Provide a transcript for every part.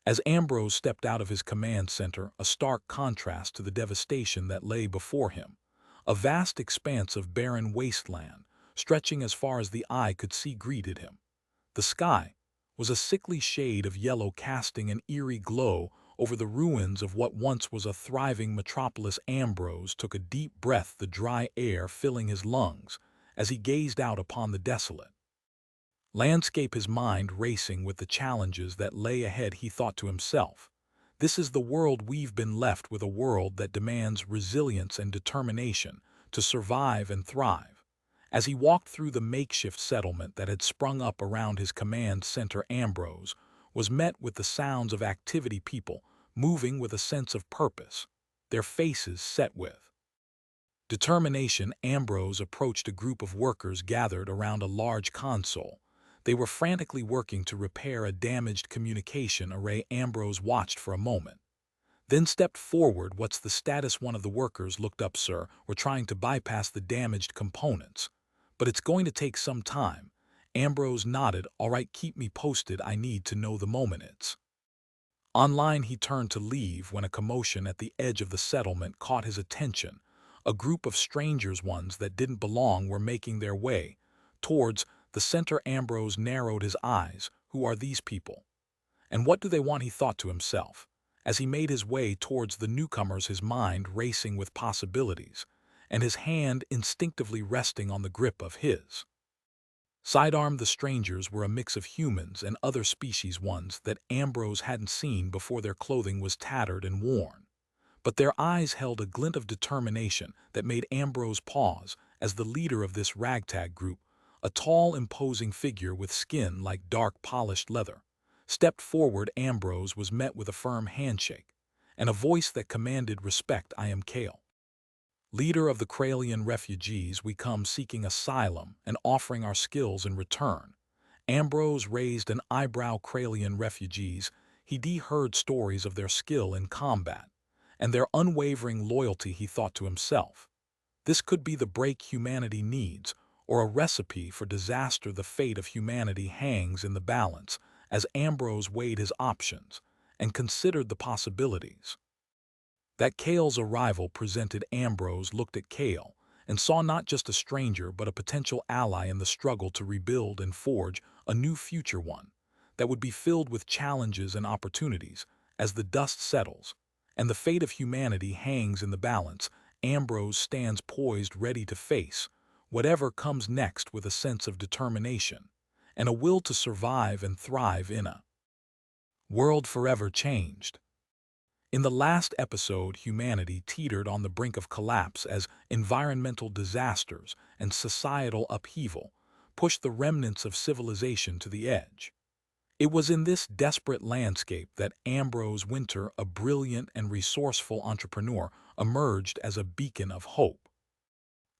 As Ambrose stepped out of his command center, a stark contrast to the devastation that lay before him. A vast expanse of barren wasteland, stretching as far as the eye could see, greeted him. The sky was a sickly shade of yellow, casting an eerie glow over the ruins of what once was a thriving metropolis. Ambrose took a deep breath, the dry air filling his lungs, as he gazed out upon the desolate landscape, his mind racing with the challenges that lay ahead. He thought to himself, "This is the world we've been left with, a world that demands resilience and determination to survive and thrive." As he walked through the makeshift settlement that had sprung up around his command center, Ambrose was met with the sounds of activity, people moving with a sense of purpose, their faces set with determination. Ambrose approached a group of workers gathered around a large console. They were frantically working to repair a damaged communication array. Ambrose watched for a moment, then stepped forward. "What's the status?" One of the workers looked up. "Sir, we're trying to bypass the damaged components, but it's going to take some time." Ambrose nodded. "All right, keep me posted. I need to know the moment it's online." He turned to leave when a commotion at the edge of the settlement caught his attention. A group of strangers, ones that didn't belong, were making their way towards the center. Ambrose narrowed his eyes. Who are these people? And what do they want? He thought to himself. As he made his way towards the newcomers, his mind racing with possibilities, and his hand instinctively resting on the grip of his sidearm. The strangers were a mix of humans and other species, ones that Ambrose hadn't seen before. Their clothing was tattered and worn, but their eyes held a glint of determination that made Ambrose pause. As the leader of this ragtag group, a tall, imposing figure with skin like dark, polished leather, stepped forward. Ambrose was met with a firm handshake and a voice that commanded respect. "I am Kale, leader of the Kralian refugees. We come seeking asylum and offering our skills in return." Ambrose raised an eyebrow. Kralian refugees. He'd heard stories of their skill in combat and their unwavering loyalty. He thought to himself, this could be the break humanity needs, or a recipe for disaster. The fate of humanity hangs in the balance. As Ambrose weighed his options and considered the possibilities that Kale's arrival presented, Ambrose looked at Kale and saw not just a stranger but a potential ally in the struggle to rebuild and forge a new future, one that would be filled with challenges and opportunities. As the dust settles and the fate of humanity hangs in the balance, Ambrose stands poised, ready to face whatever comes next with a sense of determination and a will to survive and thrive in a world forever changed. In the last episode, humanity teetered on the brink of collapse as environmental disasters and societal upheaval pushed the remnants of civilization to the edge. It was in this desperate landscape that Ambrose Wynter, a brilliant and resourceful entrepreneur, emerged as a beacon of hope.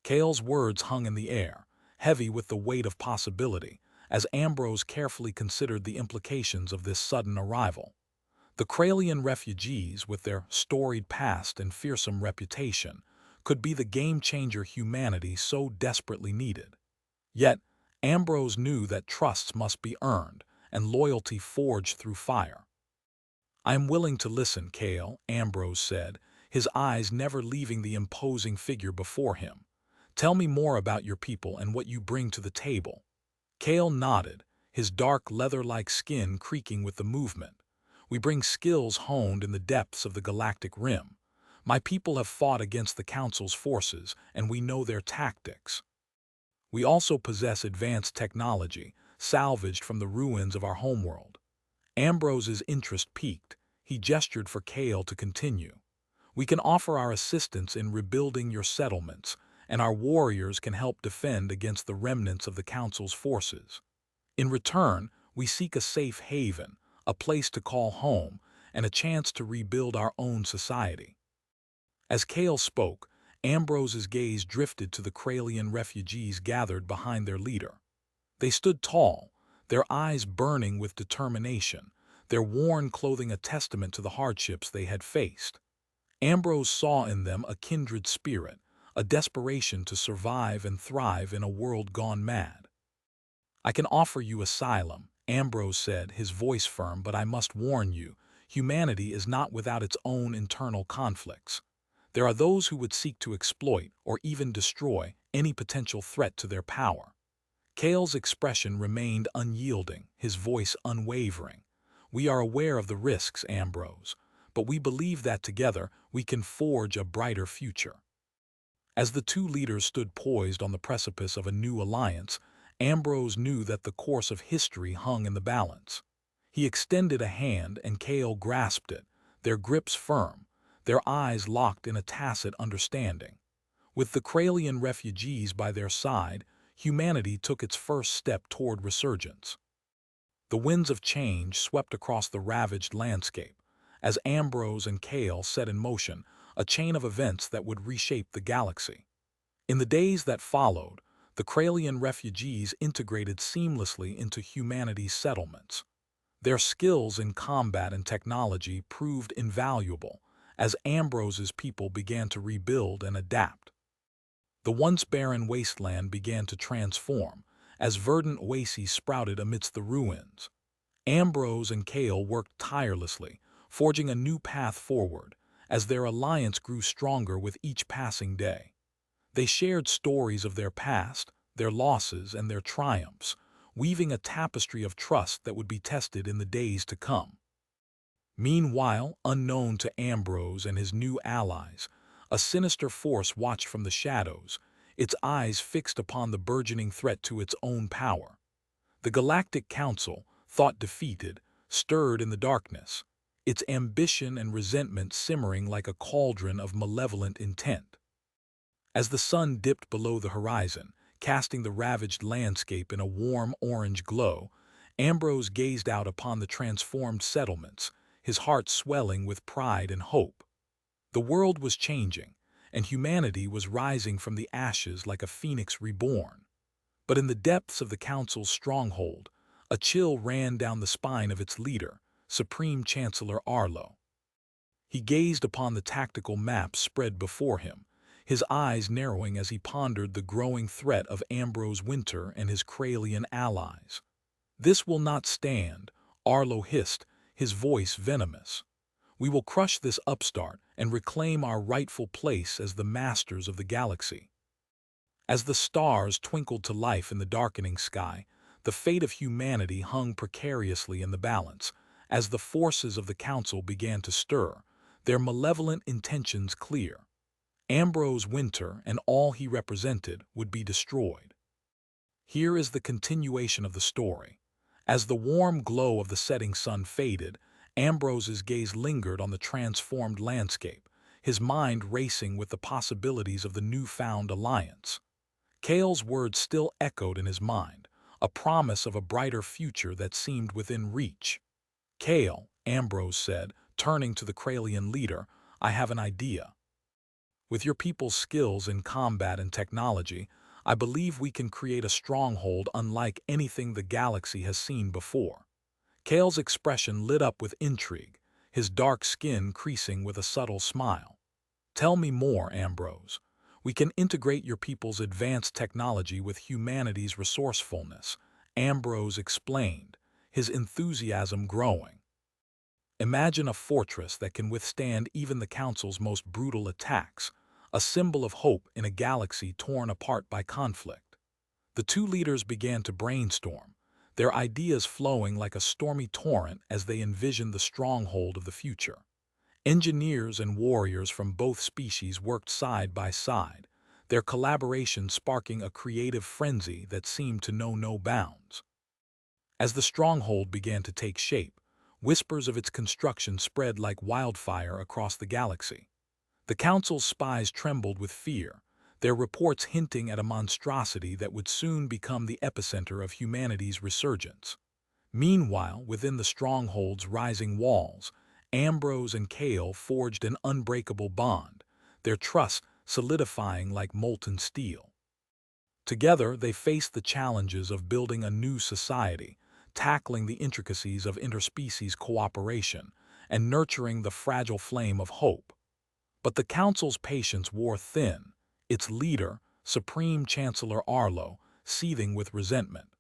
Kale's words hung in the air, heavy with the weight of possibility, as Ambrose carefully considered the implications of this sudden arrival. The Kralian refugees, with their storied past and fearsome reputation, could be the game-changer humanity so desperately needed. Yet, Ambrose knew that trusts must be earned and loyalty forged through fire. "I am willing to listen, Kale," Ambrose said, his eyes never leaving the imposing figure before him. "Tell me more about your people and what you bring to the table." Kale nodded, his dark leather-like skin creaking with the movement. "We bring skills honed in the depths of the Galactic Rim. My people have fought against the Council's forces, and we know their tactics. We also possess advanced technology, salvaged from the ruins of our homeworld." Ambrose's interest peaked. He gestured for Kale to continue. "We can offer our assistance in rebuilding your settlements, and our warriors can help defend against the remnants of the Council's forces. In return, we seek a safe haven, a place to call home, and a chance to rebuild our own society." As Kale spoke, Ambrose's gaze drifted to the Kralian refugees gathered behind their leader. They stood tall, their eyes burning with determination, their worn clothing a testament to the hardships they had faced. Ambrose saw in them a kindred spirit, a desperation to survive and thrive in a world gone mad. "I can offer you asylum," Ambrose said, his voice firm, "but I must warn you, humanity is not without its own internal conflicts. There are those who would seek to exploit or even destroy any potential threat to their power. Kale's expression remained unyielding, his voice unwavering. "We are aware of the risks, Ambrose, but we believe that together we can forge a brighter future." As the two leaders stood poised on the precipice of a new alliance, Ambrose knew that the course of history hung in the balance. He extended a hand and Kale grasped it, their grips firm, their eyes locked in a tacit understanding. With the Kralian refugees by their side, humanity took its first step toward resurgence. The winds of change swept across the ravaged landscape, as Ambrose and Kale set in motion a chain of events that would reshape the galaxy. In the days that followed, the Kralian refugees integrated seamlessly into humanity's settlements. Their skills in combat and technology proved invaluable as Ambrose's people began to rebuild and adapt. The once barren wasteland began to transform as verdant oases sprouted amidst the ruins. Ambrose and Kale worked tirelessly, forging a new path forward as their alliance grew stronger with each passing day. They shared stories of their past, their losses, and their triumphs, weaving a tapestry of trust that would be tested in the days to come. Meanwhile, unknown to Ambrose and his new allies, a sinister force watched from the shadows, its eyes fixed upon the burgeoning threat to its own power. The Galactic Council, thought defeated, stirred in the darkness, its ambition and resentment simmering like a cauldron of malevolent intent. As the sun dipped below the horizon, casting the ravaged landscape in a warm orange glow, Ambrose gazed out upon the transformed settlements, his heart swelling with pride and hope. The world was changing, and humanity was rising from the ashes like a phoenix reborn. But in the depths of the Council's stronghold, a chill ran down the spine of its leader, Supreme Chancellor Arlo. He gazed upon the tactical map spread before him, his eyes narrowing as he pondered the growing threat of Ambrose Wynter and his Kralian allies. "This will not stand," Arlo hissed, his voice venomous. "We will crush this upstart and reclaim our rightful place as the masters of the galaxy." As the stars twinkled to life in the darkening sky, the fate of humanity hung precariously in the balance. As the forces of the Council began to stir, their malevolent intentions clear. Ambrose Wynter and all he represented would be destroyed. Here is the continuation of the story. As the warm glow of the setting sun faded, Ambrose's gaze lingered on the transformed landscape, his mind racing with the possibilities of the newfound alliance. Kale's words still echoed in his mind, a promise of a brighter future that seemed within reach. "Kale," Ambrose said, turning to the Kralian leader, "I have an idea. With your people's skills in combat and technology, I believe we can create a stronghold unlike anything the galaxy has seen before." Kale's expression lit up with intrigue, his dark skin creasing with a subtle smile. "Tell me more, Ambrose. We can integrate your people's advanced technology with humanity's resourcefulness," Ambrose explained, his enthusiasm growing. "Imagine a fortress that can withstand even the Council's most brutal attacks, a symbol of hope in a galaxy torn apart by conflict." The two leaders began to brainstorm, their ideas flowing like a stormy torrent as they envisioned the stronghold of the future. Engineers and warriors from both species worked side by side, their collaboration sparking a creative frenzy that seemed to know no bounds. As the stronghold began to take shape, whispers of its construction spread like wildfire across the galaxy. The Council's spies trembled with fear, their reports hinting at a monstrosity that would soon become the epicenter of humanity's resurgence. Meanwhile, within the stronghold's rising walls, Ambrose and Kale forged an unbreakable bond, their trust solidifying like molten steel. Together, they faced the challenges of building a new society, tackling the intricacies of interspecies cooperation, and nurturing the fragile flame of hope. But the Council's patience wore thin, its leader, Supreme Chancellor Arlo, seething with resentment.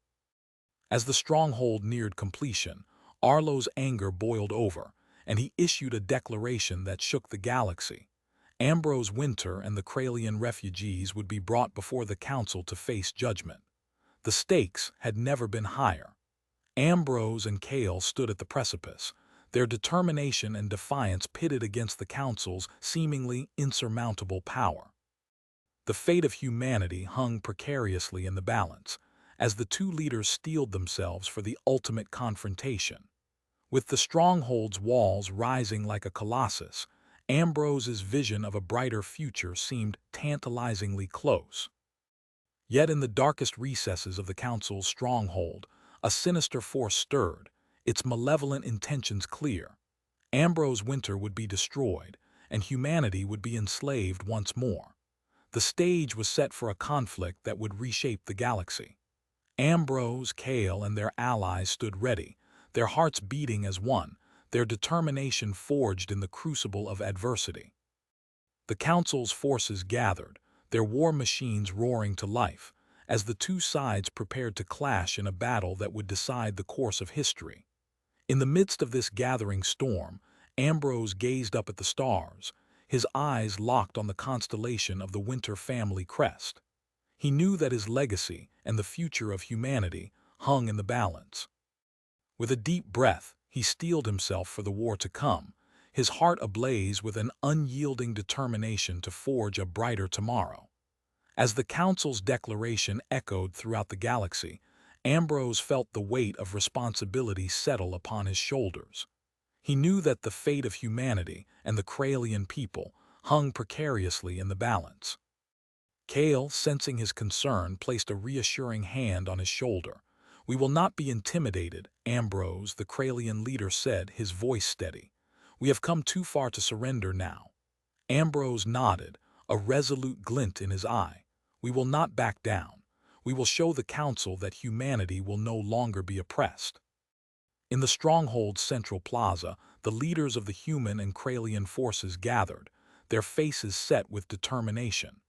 As the stronghold neared completion, Arlo's anger boiled over, and he issued a declaration that shook the galaxy. Ambrose Wynter and the Kralian refugees would be brought before the Council to face judgment. The stakes had never been higher. Ambrose and Kale stood at the precipice, their determination and defiance pitted against the Council's seemingly insurmountable power. The fate of humanity hung precariously in the balance, as the two leaders steeled themselves for the ultimate confrontation. With the stronghold's walls rising like a colossus, Ambrose's vision of a brighter future seemed tantalizingly close. Yet in the darkest recesses of the Council's stronghold, a sinister force stirred, its malevolent intentions clear. Ambrose Wynter would be destroyed, and humanity would be enslaved once more. The stage was set for a conflict that would reshape the galaxy. Ambrose, Kale, and their allies stood ready, their hearts beating as one, their determination forged in the crucible of adversity. The Council's forces gathered, their war machines roaring to life, as the two sides prepared to clash in a battle that would decide the course of history. In the midst of this gathering storm, Ambrose gazed up at the stars, his eyes locked on the constellation of the Wynter family crest. He knew that his legacy and the future of humanity hung in the balance. With a deep breath, he steeled himself for the war to come, his heart ablaze with an unyielding determination to forge a brighter tomorrow. As the Council's declaration echoed throughout the galaxy, Ambrose felt the weight of responsibility settle upon his shoulders. He knew that the fate of humanity and the Kralian people hung precariously in the balance. Kale, sensing his concern, placed a reassuring hand on his shoulder. "We will not be intimidated," Ambrose, the Kralian leader, said, his voice steady. "We have come too far to surrender now." Ambrose nodded, a resolute glint in his eye. "We will not back down. We will show the Council that humanity will no longer be oppressed." In the stronghold's central plaza, the leaders of the human and Kralian forces gathered, their faces set with determination.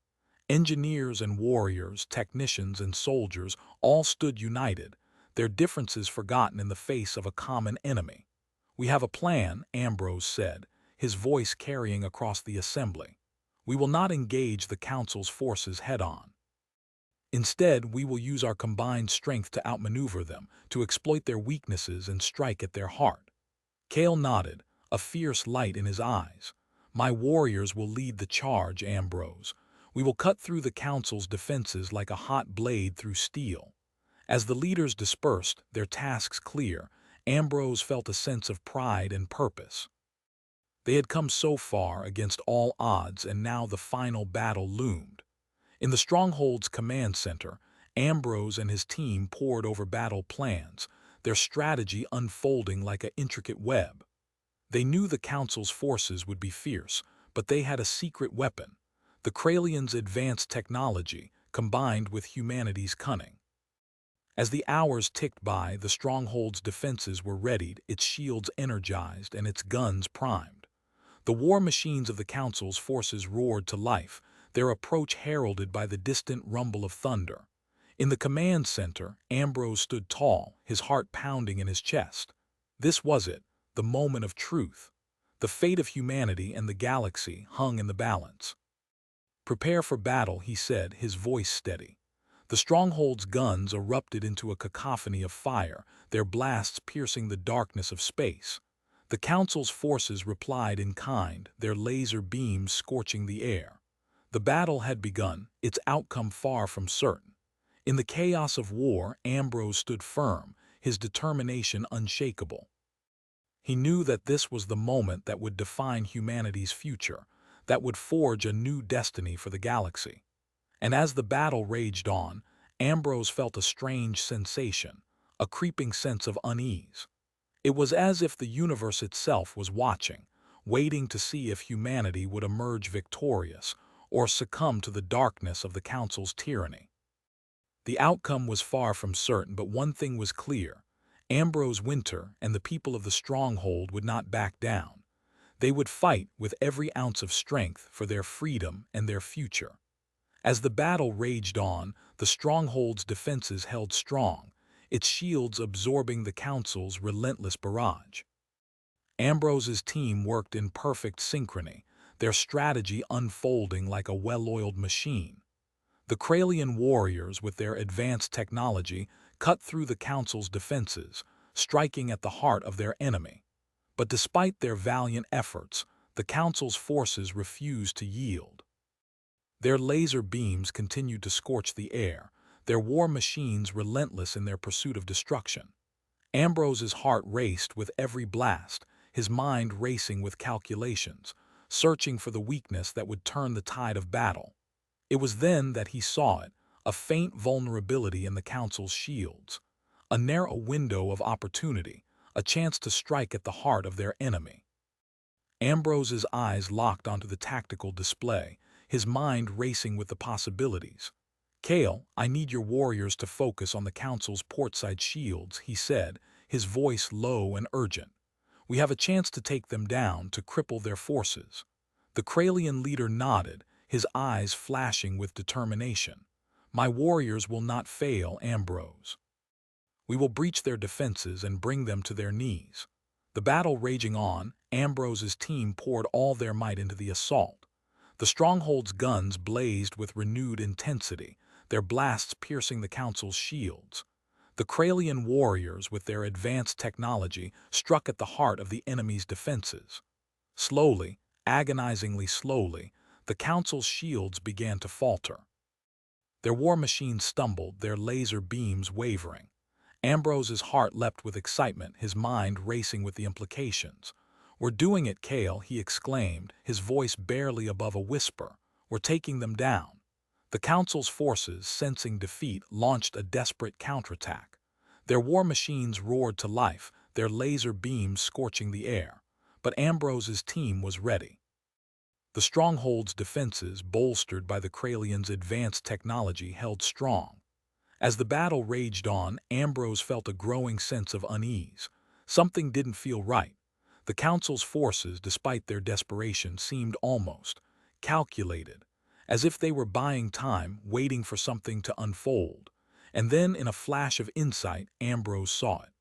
Engineers and warriors, technicians and soldiers all stood united, their differences forgotten in the face of a common enemy. "We have a plan," Ambrose said, his voice carrying across the assembly. "We will not engage the Council's forces head-on. Instead, we will use our combined strength to outmaneuver them, to exploit their weaknesses and strike at their heart." Kale nodded, a fierce light in his eyes. "My warriors will lead the charge, Ambrose. We will cut through the Council's defenses like a hot blade through steel." As the leaders dispersed, their tasks clear, Ambrose felt a sense of pride and purpose. They had come so far against all odds, and now the final battle loomed. In the Stronghold's command center, Ambrose and his team pored over battle plans, their strategy unfolding like an intricate web. They knew the Council's forces would be fierce, but they had a secret weapon, the Kralians' advanced technology combined with humanity's cunning. As the hours ticked by, the Stronghold's defenses were readied, its shields energized, and its guns primed. The war machines of the Council's forces roared to life, their approach heralded by the distant rumble of thunder. In the command center, Ambrose stood tall, his heart pounding in his chest. This was it, the moment of truth. The fate of humanity and the galaxy hung in the balance. "Prepare for battle," he said, his voice steady. The Stronghold's guns erupted into a cacophony of fire, their blasts piercing the darkness of space. The Council's forces replied in kind, their laser beams scorching the air. The battle had begun, its outcome far from certain. In the chaos of war, Ambrose stood firm, his determination unshakable. He knew that this was the moment that would define humanity's future, that would forge a new destiny for the galaxy. And as the battle raged on, Ambrose felt a strange sensation, a creeping sense of unease. It was as if the universe itself was watching, waiting to see if humanity would emerge victorious or succumb to the darkness of the Council's tyranny. The outcome was far from certain, but one thing was clear. Ambrose Wynter and the people of the Stronghold would not back down. They would fight with every ounce of strength for their freedom and their future. As the battle raged on, the Stronghold's defenses held strong, its shields absorbing the Council's relentless barrage. Ambrose's team worked in perfect synchrony, their strategy unfolding like a well-oiled machine. The Kralian warriors, with their advanced technology, cut through the Council's defenses, striking at the heart of their enemy. But despite their valiant efforts, the Council's forces refused to yield. Their laser beams continued to scorch the air, their war machines relentless in their pursuit of destruction. Ambrose's heart raced with every blast, his mind racing with calculations, searching for the weakness that would turn the tide of battle. It was then that he saw it, a faint vulnerability in the Council's shields, a narrow window of opportunity, a chance to strike at the heart of their enemy. Ambrose's eyes locked onto the tactical display, his mind racing with the possibilities. "Kale, I need your warriors to focus on the Council's portside shields," he said, his voice low and urgent. "We have a chance to take them down, to cripple their forces." The Kralian leader nodded, his eyes flashing with determination. "My warriors will not fail, Ambrose. We will breach their defenses and bring them to their knees." The battle raging on, Ambrose's team poured all their might into the assault. The stronghold's guns blazed with renewed intensity, their blasts piercing the Council's shields. The Kralian warriors, with their advanced technology, struck at the heart of the enemy's defenses. Slowly, agonizingly slowly, the Council's shields began to falter. Their war machines stumbled, their laser beams wavering. Ambrose's heart leapt with excitement, his mind racing with the implications. "We're doing it, Kale," he exclaimed, his voice barely above a whisper. "We're taking them down." The Council's forces, sensing defeat, launched a desperate counterattack. Their war machines roared to life, their laser beams scorching the air. But Ambrose's team was ready. The stronghold's defenses, bolstered by the Kralians' advanced technology, held strong. As the battle raged on, Ambrose felt a growing sense of unease. Something didn't feel right. The Council's forces, despite their desperation, seemed almost calculated, as if they were buying time, waiting for something to unfold. And then, in a flash of insight, Ambrose saw it.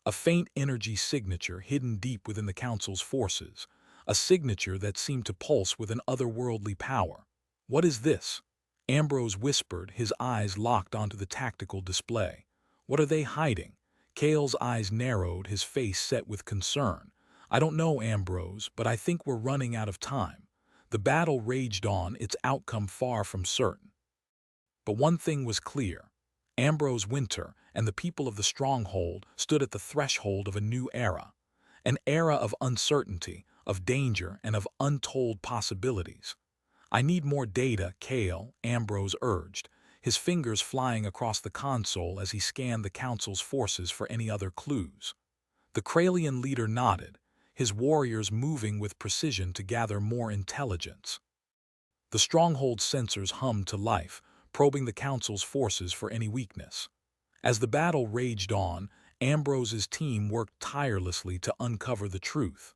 A faint energy signature hidden deep within the Council's forces, a signature that seemed to pulse with an otherworldly power. "What is this?" Ambrose whispered, his eyes locked onto the tactical display. "What are they hiding?" Kale's eyes narrowed, his face set with concern. "I don't know, Ambrose, but I think we're running out of time." The battle raged on, its outcome far from certain. But one thing was clear. Ambrose Wynter and the people of the stronghold stood at the threshold of a new era. An era of uncertainty, of danger, and of untold possibilities. "I need more data, Kale," Ambrose urged, his fingers flying across the console as he scanned the Council's forces for any other clues. The Kralian leader nodded, his warriors moving with precision to gather more intelligence. The stronghold's sensors hummed to life, probing the Council's forces for any weakness. As the battle raged on, Ambrose's team worked tirelessly to uncover the truth.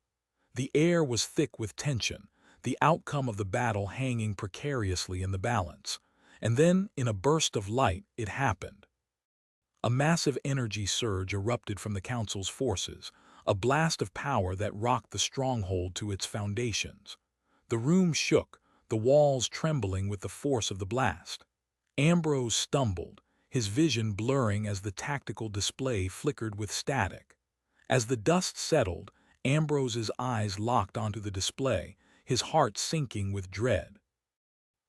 The air was thick with tension, the outcome of the battle hanging precariously in the balance. And then, in a burst of light, it happened. A massive energy surge erupted from the Council's forces, a blast of power that rocked the stronghold to its foundations. The room shook, the walls trembling with the force of the blast. Ambrose stumbled, his vision blurring as the tactical display flickered with static. As the dust settled, Ambrose's eyes locked onto the display, his heart sinking with dread.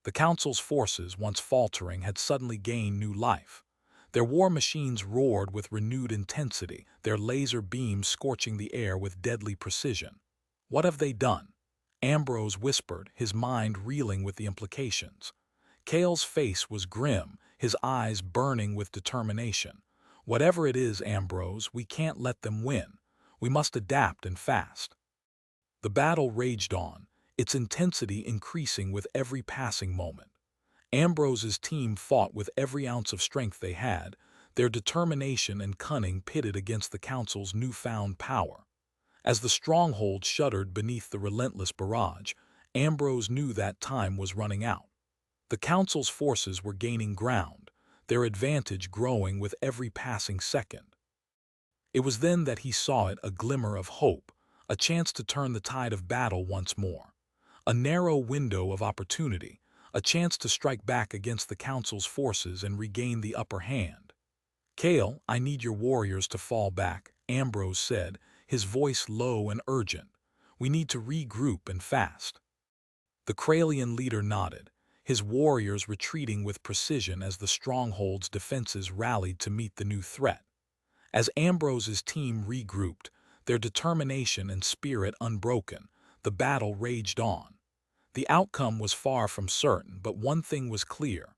The Council's forces, once faltering, had suddenly gained new life. Their war machines roared with renewed intensity, their laser beams scorching the air with deadly precision. "What have they done?" Ambrose whispered, his mind reeling with the implications. Kale's face was grim, his eyes burning with determination. "Whatever it is, Ambrose, we can't let them win. We must adapt, and fast." The battle raged on, its intensity increasing with every passing moment. Ambrose's team fought with every ounce of strength they had, their determination and cunning pitted against the Council's newfound power. As the stronghold shuddered beneath the relentless barrage, Ambrose knew that time was running out. The Council's forces were gaining ground, their advantage growing with every passing second. It was then that he saw it, a glimmer of hope, a chance to turn the tide of battle once more. A narrow window of opportunity, a chance to strike back against the Council's forces and regain the upper hand. "Kale, I need your warriors to fall back," Ambrose said, his voice low and urgent. "We need to regroup and fast." The Kralian leader nodded, his warriors retreating with precision as the stronghold's defenses rallied to meet the new threat. As Ambrose's team regrouped, their determination and spirit unbroken, the battle raged on. The outcome was far from certain, but one thing was clear.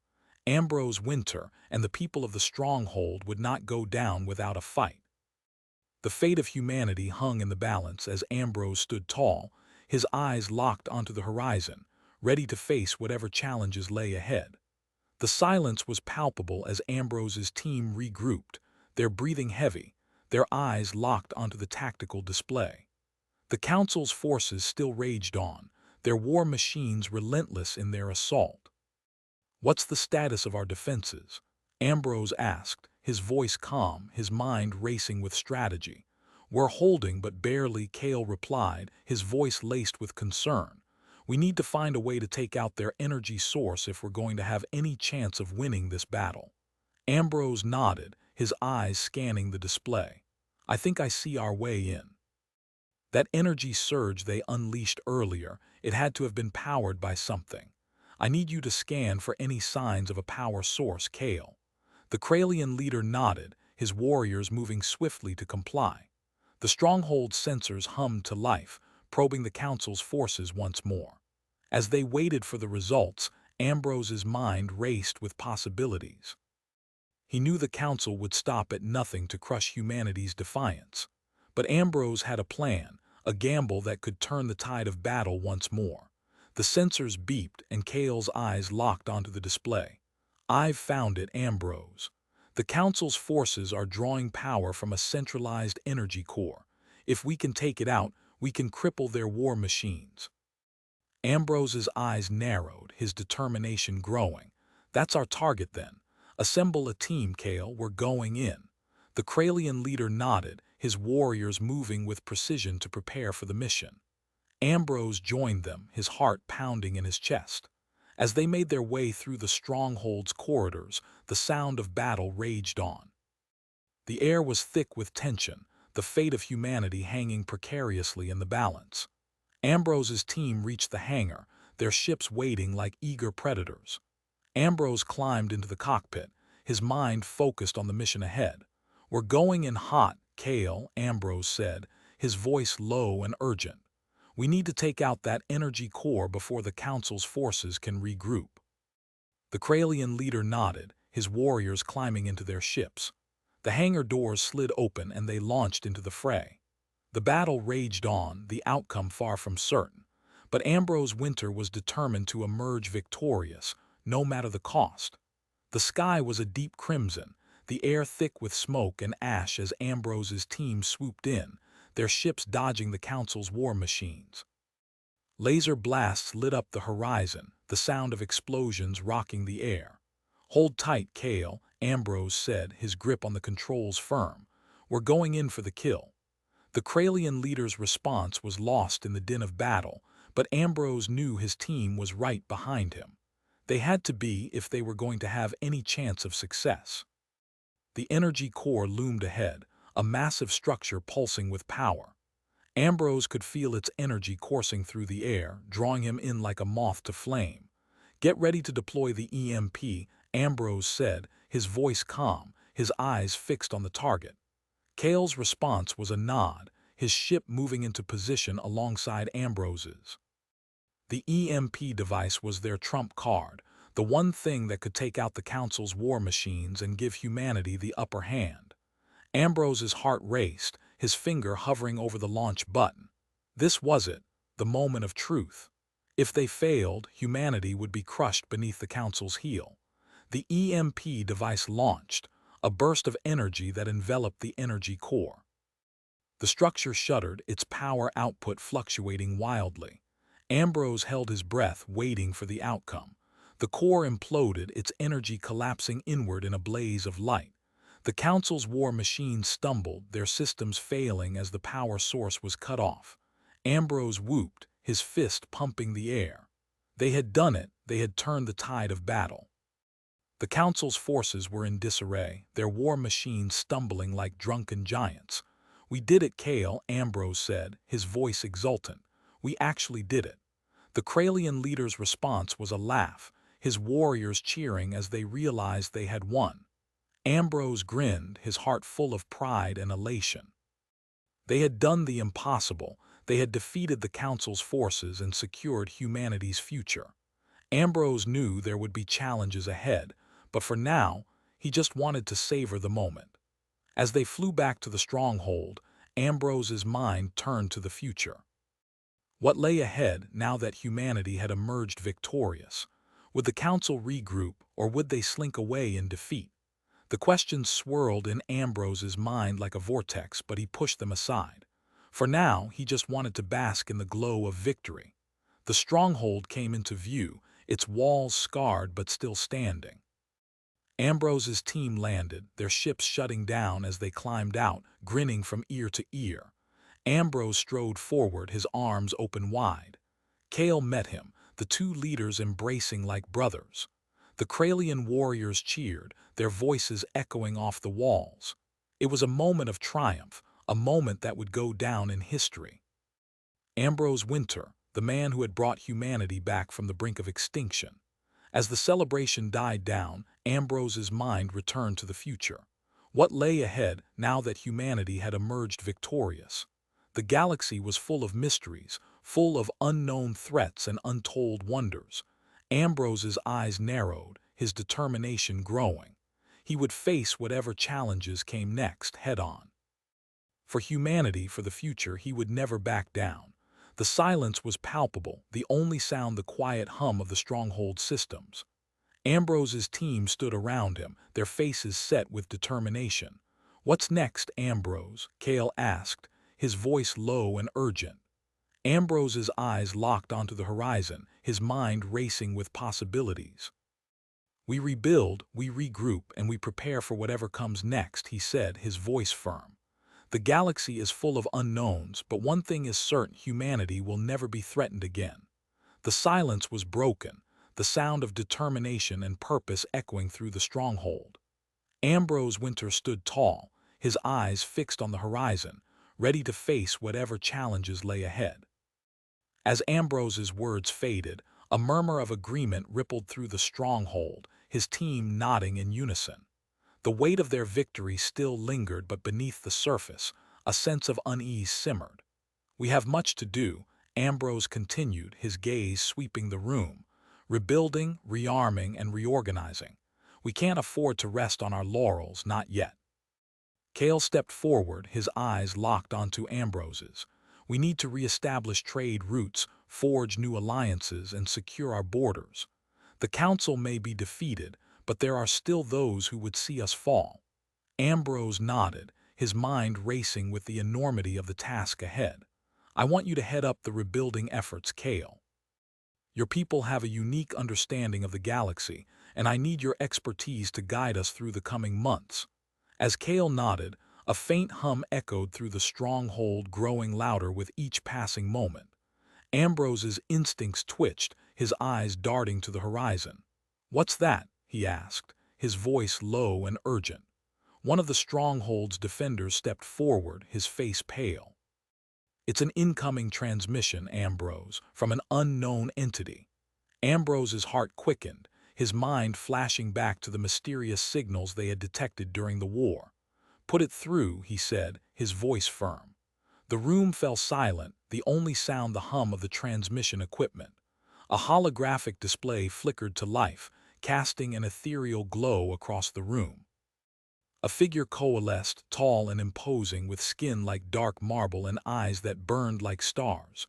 Ambrose Wynter and the people of the stronghold would not go down without a fight. The fate of humanity hung in the balance as Ambrose stood tall, his eyes locked onto the horizon, ready to face whatever challenges lay ahead. The silence was palpable as Ambrose's team regrouped, their breathing heavy, their eyes locked onto the tactical display. The Council's forces still raged on, their war machines relentless in their assault. "What's the status of our defenses?" Ambrose asked, his voice calm, his mind racing with strategy. "We're holding but barely," Kale replied, his voice laced with concern. "We need to find a way to take out their energy source if we're going to have any chance of winning this battle." Ambrose nodded, his eyes scanning the display. "I think I see our way in." That energy surge they unleashed earlier, it had to have been powered by something. "I need you to scan for any signs of a power source, Kale." The Kralian leader nodded, his warriors moving swiftly to comply. The stronghold's sensors hummed to life, probing the Council's forces once more. As they waited for the results, Ambrose's mind raced with possibilities. He knew the Council would stop at nothing to crush humanity's defiance. But Ambrose had a plan, a gamble that could turn the tide of battle once more. The sensors beeped and Kale's eyes locked onto the display. "I've found it, Ambrose. The Council's forces are drawing power from a centralized energy core. If we can take it out, we can cripple their war machines." Ambrose's eyes narrowed, his determination growing. "That's our target then. Assemble a team, Kale, we're going in." The Kralian leader nodded, his warriors moving with precision to prepare for the mission. Ambrose joined them, his heart pounding in his chest. As they made their way through the stronghold's corridors, the sound of battle raged on. The air was thick with tension, the fate of humanity hanging precariously in the balance. Ambrose's team reached the hangar, their ships waiting like eager predators. Ambrose climbed into the cockpit, his mind focused on the mission ahead. "We're going in hot, Kale," Ambrose said, his voice low and urgent. "We need to take out that energy core before the Council's forces can regroup." The Kralian leader nodded, his warriors climbing into their ships. The hangar doors slid open and they launched into the fray. The battle raged on, the outcome far from certain. But Ambrose Wynter was determined to emerge victorious, no matter the cost. The sky was a deep crimson, the air thick with smoke and ash as Ambrose's team swooped in, their ships dodging the Council's war machines. Laser blasts lit up the horizon, the sound of explosions rocking the air. "Hold tight, Kale," Ambrose said, his grip on the controls firm. "We're going in for the kill." The Kralian leader's response was lost in the din of battle, but Ambrose knew his team was right behind him. They had to be if they were going to have any chance of success. The energy core loomed ahead, a massive structure pulsing with power. Ambrose could feel its energy coursing through the air, drawing him in like a moth to flame. "Get ready to deploy the EMP," Ambrose said, his voice calm, his eyes fixed on the target. Kale's response was a nod, his ship moving into position alongside Ambrose's. The EMP device was their trump card, the one thing that could take out the Council's war machines and give humanity the upper hand. Ambrose's heart raced, his finger hovering over the launch button. This was it, the moment of truth. If they failed, humanity would be crushed beneath the Council's heel. The EMP device launched, a burst of energy that enveloped the energy core. The structure shuddered, its power output fluctuating wildly. Ambrose held his breath, waiting for the outcome. The core imploded, its energy collapsing inward in a blaze of light. The Council's war machines stumbled, their systems failing as the power source was cut off. Ambrose whooped, his fist pumping the air. They had done it, they had turned the tide of battle. The Council's forces were in disarray, their war machines stumbling like drunken giants. "We did it, Kale," Ambrose said, his voice exultant. "We actually did it." The Kralian leader's response was a laugh, his warriors cheering as they realized they had won. Ambrose grinned, his heart full of pride and elation. They had done the impossible. They had defeated the Council's forces and secured humanity's future. Ambrose knew there would be challenges ahead, but for now, he just wanted to savor the moment. As they flew back to the stronghold, Ambrose's mind turned to the future. What lay ahead now that humanity had emerged victorious? Would the Council regroup, or would they slink away in defeat? The questions swirled in Ambrose's mind like a vortex, but he pushed them aside. For now, he just wanted to bask in the glow of victory. The stronghold came into view, its walls scarred but still standing. Ambrose's team landed, their ships shutting down as they climbed out, grinning from ear to ear. Ambrose strode forward, his arms open wide. Kale met him, the two leaders embracing like brothers. The Kralian warriors cheered, their voices echoing off the walls. It was a moment of triumph, a moment that would go down in history. Ambrose Wynter, the man who had brought humanity back from the brink of extinction. As the celebration died down, Ambrose's mind returned to the future. What lay ahead now that humanity had emerged victorious? The galaxy was full of mysteries, full of unknown threats and untold wonders. Ambrose's eyes narrowed, his determination growing. He would face whatever challenges came next head-on. For humanity, for the future, he would never back down. The silence was palpable, the only sound the quiet hum of the stronghold systems. Ambrose's team stood around him, their faces set with determination. "What's next, Ambrose?" Kale asked, his voice low and urgent. Ambrose's eyes locked onto the horizon, his mind racing with possibilities. "We rebuild, we regroup, and we prepare for whatever comes next," he said, his voice firm. "The galaxy is full of unknowns, but one thing is certain: humanity will never be threatened again." The silence was broken, the sound of determination and purpose echoing through the stronghold. Ambrose Wynter stood tall, his eyes fixed on the horizon, ready to face whatever challenges lay ahead. As Ambrose's words faded, a murmur of agreement rippled through the stronghold, his team nodding in unison. The weight of their victory still lingered, but beneath the surface, a sense of unease simmered. "We have much to do," Ambrose continued, his gaze sweeping the room. "Rebuilding, rearming, and reorganizing. We can't afford to rest on our laurels, not yet." Kale stepped forward, his eyes locked onto Ambrose's. "We need to reestablish trade routes, forge new alliances, and secure our borders. The Council may be defeated, but there are still those who would see us fall." Ambrose nodded, his mind racing with the enormity of the task ahead. "I want you to head up the rebuilding efforts, Kale. Your people have a unique understanding of the galaxy, and I need your expertise to guide us through the coming months." As Kale nodded, a faint hum echoed through the stronghold, growing louder with each passing moment. Ambrose's instincts twitched, his eyes darting to the horizon. "What's that?" he asked, his voice low and urgent. One of the stronghold's defenders stepped forward, his face pale. "It's an incoming transmission, Ambrose, from an unknown entity." Ambrose's heart quickened, his mind flashing back to the mysterious signals they had detected during the war. "Put it through," he said, his voice firm. The room fell silent, the only sound the hum of the transmission equipment. A holographic display flickered to life, casting an ethereal glow across the room. A figure coalesced, tall and imposing, with skin like dark marble and eyes that burned like stars.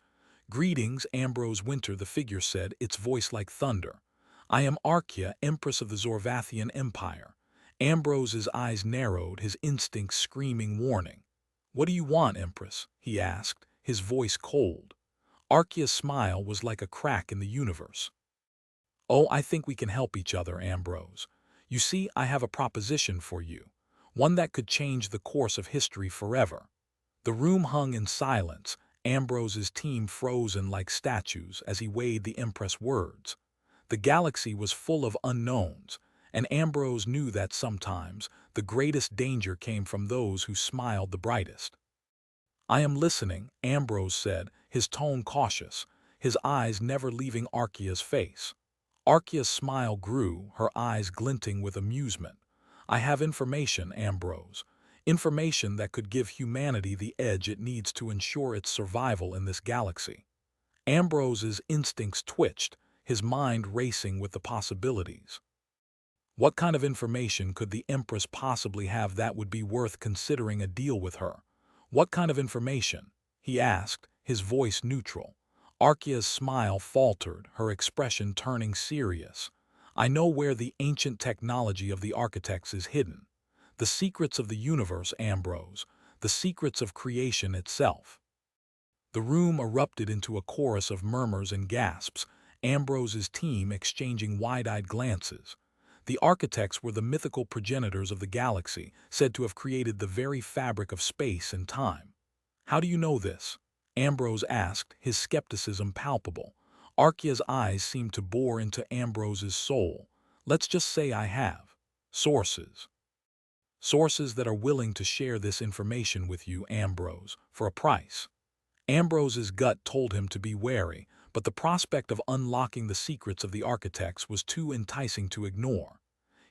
"Greetings, Ambrose Wynter," the figure said, its voice like thunder. "I am Archaea, Empress of the Zorvathian Empire." Ambrose's eyes narrowed, his instincts screaming warning. "What do you want, Empress?" he asked, his voice cold. Archaea's smile was like a crack in the universe. "Oh, I think we can help each other, Ambrose. You see, I have a proposition for you, one that could change the course of history forever." The room hung in silence, Ambrose's team frozen like statues as he weighed the Empress' words. The galaxy was full of unknowns, and Ambrose knew that sometimes the greatest danger came from those who smiled the brightest. "I am listening," Ambrose said, his tone cautious, his eyes never leaving Archaea's face. Archaea's smile grew, her eyes glinting with amusement. "I have information, Ambrose. Information that could give humanity the edge it needs to ensure its survival in this galaxy." Ambrose's instincts twitched, his mind racing with the possibilities. What kind of information could the Empress possibly have that would be worth considering a deal with her? "What kind of information?" he asked, his voice neutral. Archaea's smile faltered, her expression turning serious. "I know where the ancient technology of the architects is hidden. The secrets of the universe, Ambrose, the secrets of creation itself." The room erupted into a chorus of murmurs and gasps, Ambrose's team exchanging wide-eyed glances. The architects were the mythical progenitors of the galaxy, said to have created the very fabric of space and time. "How do you know this?" Ambrose asked, his skepticism palpable. Archaea's eyes seemed to bore into Ambrose's soul. "Let's just say I have sources. Sources that are willing to share this information with you, Ambrose, for a price." Ambrose's gut told him to be wary, but the prospect of unlocking the secrets of the architects was too enticing to ignore.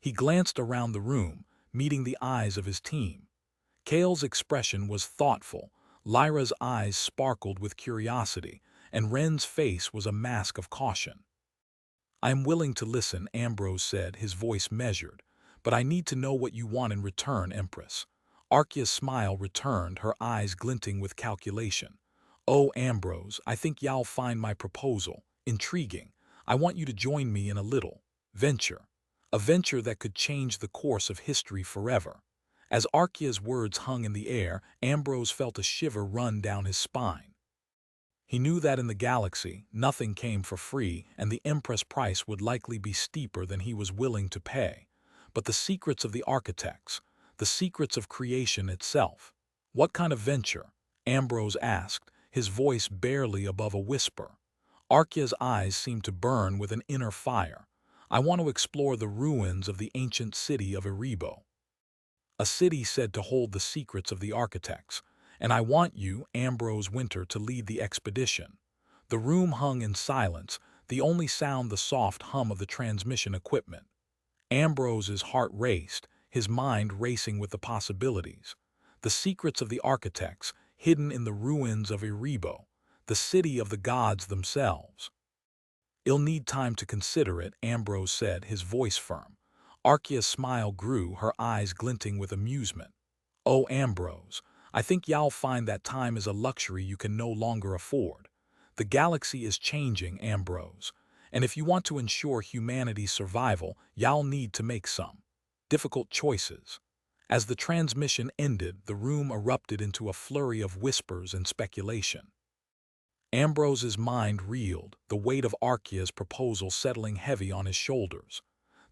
He glanced around the room, meeting the eyes of his team. Kale's expression was thoughtful, Lyra's eyes sparkled with curiosity, and Ren's face was a mask of caution. "I am willing to listen," Ambrose said, his voice measured, "but I need to know what you want in return, Empress." Archaea's smile returned, her eyes glinting with calculation. "Oh, Ambrose, I think y'all find my proposal intriguing. I want you to join me in a little venture. A venture that could change the course of history forever." As Archaea's words hung in the air, Ambrose felt a shiver run down his spine. He knew that in the galaxy, nothing came for free, and the Empress' price would likely be steeper than he was willing to pay. But the secrets of the architects, the secrets of creation itself. "What kind of venture?" Ambrose asked, his voice barely above a whisper. Archaea's eyes seemed to burn with an inner fire. "I want to explore the ruins of the ancient city of Erebo. A city said to hold the secrets of the architects. And I want you, Ambrose Wynter, to lead the expedition." The room hung in silence, the only sound the soft hum of the transmission equipment. Ambrose's heart raced, his mind racing with the possibilities. The secrets of the architects, hidden in the ruins of Erebo, the city of the gods themselves. "I'll need time to consider it," Ambrose said, his voice firm. Archaea's smile grew, her eyes glinting with amusement. "Oh, Ambrose, I think y'all find that time is a luxury you can no longer afford. The galaxy is changing, Ambrose, and if you want to ensure humanity's survival, y'all need to make some difficult choices." As the transmission ended, the room erupted into a flurry of whispers and speculation. Ambrose's mind reeled, the weight of Archaea's proposal settling heavy on his shoulders.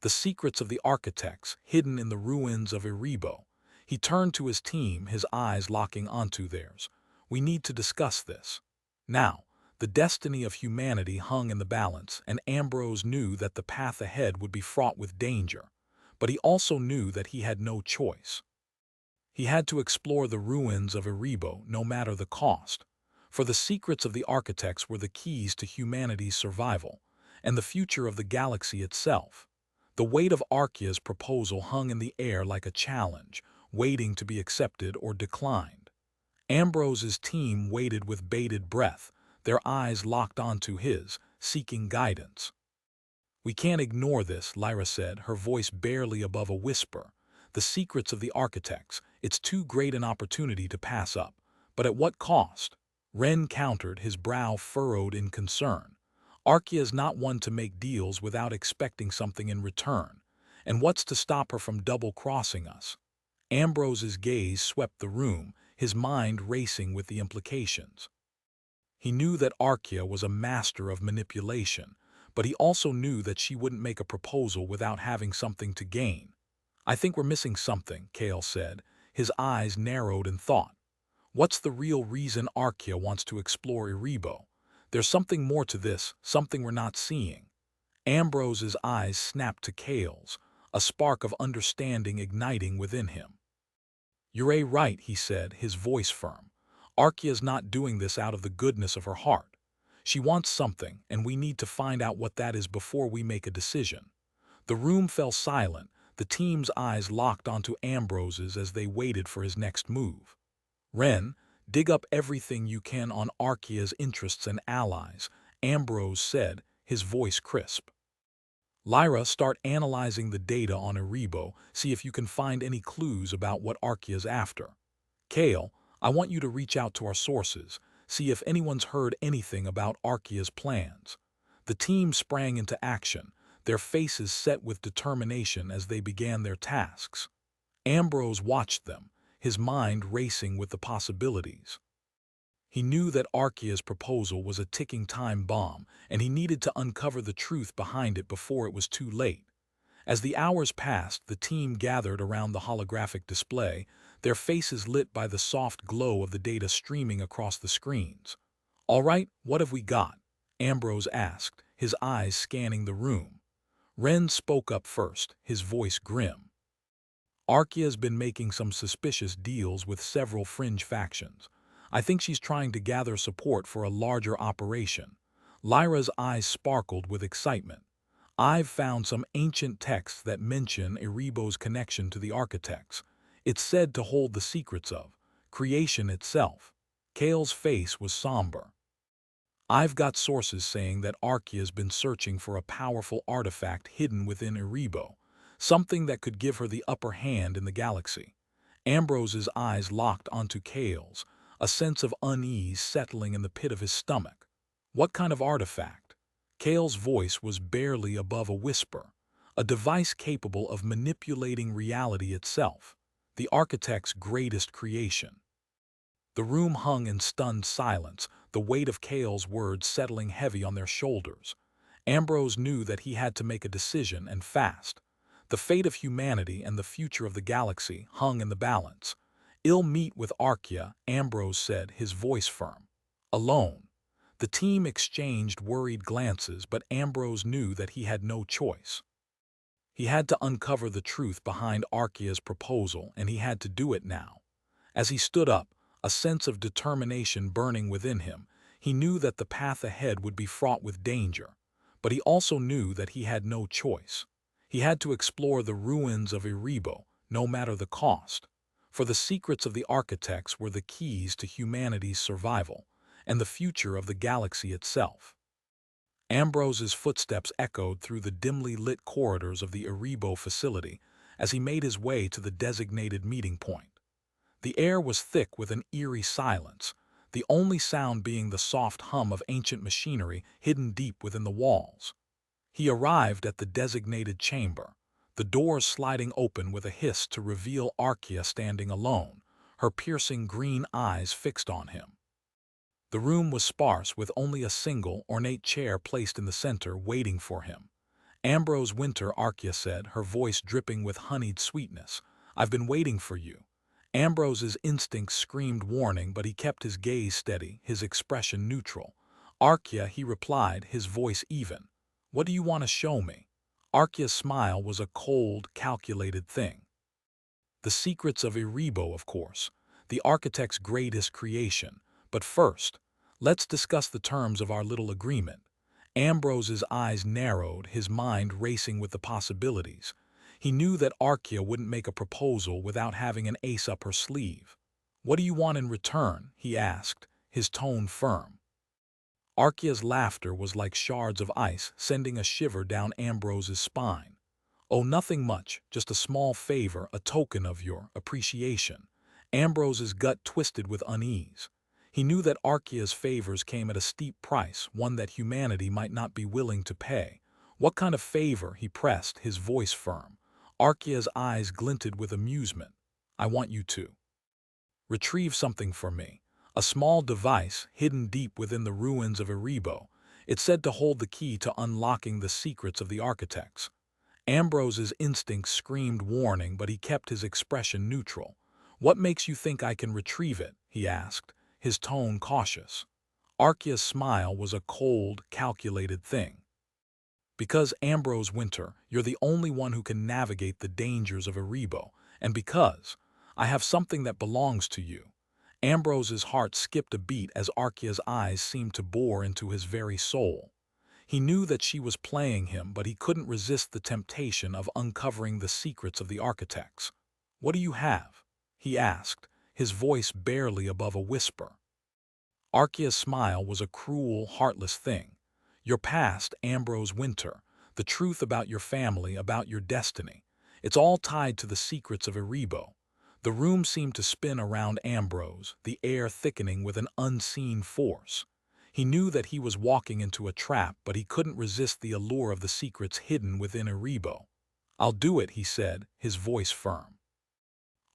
The secrets of the architects, hidden in the ruins of Erebo. He turned to his team, his eyes locking onto theirs. "We need to discuss this now." The destiny of humanity hung in the balance, and Ambrose knew that the path ahead would be fraught with danger. But he also knew that he had no choice. He had to explore the ruins of Erebo, no matter the cost. For the secrets of the architects were the keys to humanity's survival, and the future of the galaxy itself. The weight of Archaea's proposal hung in the air like a challenge, waiting to be accepted or declined. Ambrose's team waited with bated breath, their eyes locked onto his, seeking guidance. "We can't ignore this," Lyra said, her voice barely above a whisper. "The secrets of the architects, it's too great an opportunity to pass up. But at what cost?" Ren countered, his brow furrowed in concern. "Archaea's not one to make deals without expecting something in return. And what's to stop her from double-crossing us?" Ambrose's gaze swept the room, his mind racing with the implications. He knew that Archaea was a master of manipulation, but he also knew that she wouldn't make a proposal without having something to gain. "I think we're missing something," Kale said, his eyes narrowed in thought. What's the real reason Archaea wants to explore Erebo? There's something more to this, something we're not seeing. Ambrose's eyes snapped to Kale's, a spark of understanding igniting within him. "You're right," he said, his voice firm. "Archaea's not doing this out of the goodness of her heart. She wants something, and we need to find out what that is before we make a decision." The room fell silent, the team's eyes locked onto Ambrose's as they waited for his next move. "Ren, dig up everything you can on Archaea's interests and allies," Ambrose said, his voice crisp. "Lyra, start analyzing the data on Erebo, see if you can find any clues about what Archaea's after. Kale, I want you to reach out to our sources, see if anyone's heard anything about Archaea's plans." The team sprang into action, their faces set with determination as they began their tasks. Ambrose watched them, his mind racing with the possibilities. He knew that Archaea's proposal was a ticking time bomb, and he needed to uncover the truth behind it before it was too late. As the hours passed, the team gathered around the holographic display, their faces lit by the soft glow of the data streaming across the screens. "All right, what have we got?" Ambrose asked, his eyes scanning the room. Ren spoke up first, his voice grim. "Archaea's been making some suspicious deals with several fringe factions. I think she's trying to gather support for a larger operation." Lyra's eyes sparkled with excitement. "I've found some ancient texts that mention Erebo's connection to the architects. It's said to hold the secrets of creation itself." Kale's face was somber. "I've got sources saying that Archaea's been searching for a powerful artifact hidden within Erebo, something that could give her the upper hand in the galaxy." Ambrose's eyes locked onto Kale's, a sense of unease settling in the pit of his stomach. "What kind of artifact?" Kale's voice was barely above a whisper. "A device capable of manipulating reality itself. The architect's greatest creation." The room hung in stunned silence, the weight of Kale's words settling heavy on their shoulders. Ambrose knew that he had to make a decision, and fast. The fate of humanity and the future of the galaxy hung in the balance. "I'll meet with Archaea," Ambrose said, his voice firm. "Alone." The team exchanged worried glances, but Ambrose knew that he had no choice. He had to uncover the truth behind Archaea's proposal, and he had to do it now. As he stood up, a sense of determination burning within him, he knew that the path ahead would be fraught with danger. But he also knew that he had no choice. He had to explore the ruins of Erebo, no matter the cost. For the secrets of the architects were the keys to humanity's survival, and the future of the galaxy itself. Ambrose's footsteps echoed through the dimly lit corridors of the Erebo facility as he made his way to the designated meeting point. The air was thick with an eerie silence, the only sound being the soft hum of ancient machinery hidden deep within the walls. He arrived at the designated chamber, the doors sliding open with a hiss to reveal Archaea standing alone, her piercing green eyes fixed on him. The room was sparse, with only a single, ornate chair placed in the center, waiting for him. "Ambrose Wynter," Archaea said, her voice dripping with honeyed sweetness. "I've been waiting for you." Ambrose's instincts screamed warning, but he kept his gaze steady, his expression neutral. "Archaea," he replied, his voice even. "What do you want to show me?" Archaea's smile was a cold, calculated thing. "The secrets of Erebo, of course. The architect's greatest creation. But first, let's discuss the terms of our little agreement." Ambrose's eyes narrowed, his mind racing with the possibilities. He knew that Archaea wouldn't make a proposal without having an ace up her sleeve. "What do you want in return?" he asked, his tone firm. Archaea's laughter was like shards of ice, sending a shiver down Ambrose's spine. "Oh, nothing much, just a small favor, a token of your appreciation." Ambrose's gut twisted with unease. He knew that Archaea's favors came at a steep price, one that humanity might not be willing to pay. "What kind of favor?" he pressed, his voice firm. Archaea's eyes glinted with amusement. "I want you to retrieve something for me. A small device hidden deep within the ruins of Erebo. It's said to hold the key to unlocking the secrets of the architects." Ambrose's instincts screamed warning, but he kept his expression neutral. "What makes you think I can retrieve it?" he asked, his tone cautious. Archaea's smile was a cold, calculated thing. "Because, Ambrose Wynter, you're the only one who can navigate the dangers of Erebo, and because I have something that belongs to you." Ambrose's heart skipped a beat as Archaea's eyes seemed to bore into his very soul. He knew that she was playing him, but he couldn't resist the temptation of uncovering the secrets of the architects. "What do you have?" he asked, his voice barely above a whisper. Archaea's smile was a cruel, heartless thing. "Your past, Ambrose Wynter, the truth about your family, about your destiny. It's all tied to the secrets of Erebo." The room seemed to spin around Ambrose, the air thickening with an unseen force. He knew that he was walking into a trap, but he couldn't resist the allure of the secrets hidden within Erebo. "I'll do it," he said, his voice firm.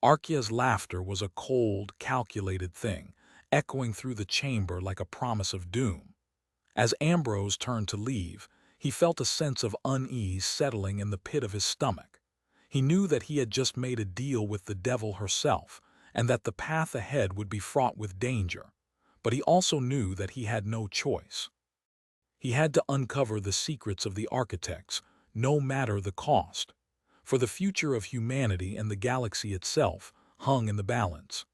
Archaea's laughter was a cold, calculated thing, echoing through the chamber like a promise of doom. As Ambrose turned to leave, he felt a sense of unease settling in the pit of his stomach. He knew that he had just made a deal with the devil herself, and that the path ahead would be fraught with danger. But he also knew that he had no choice. He had to uncover the secrets of the architects, no matter the cost. For the future of humanity and the galaxy itself hung in the balance.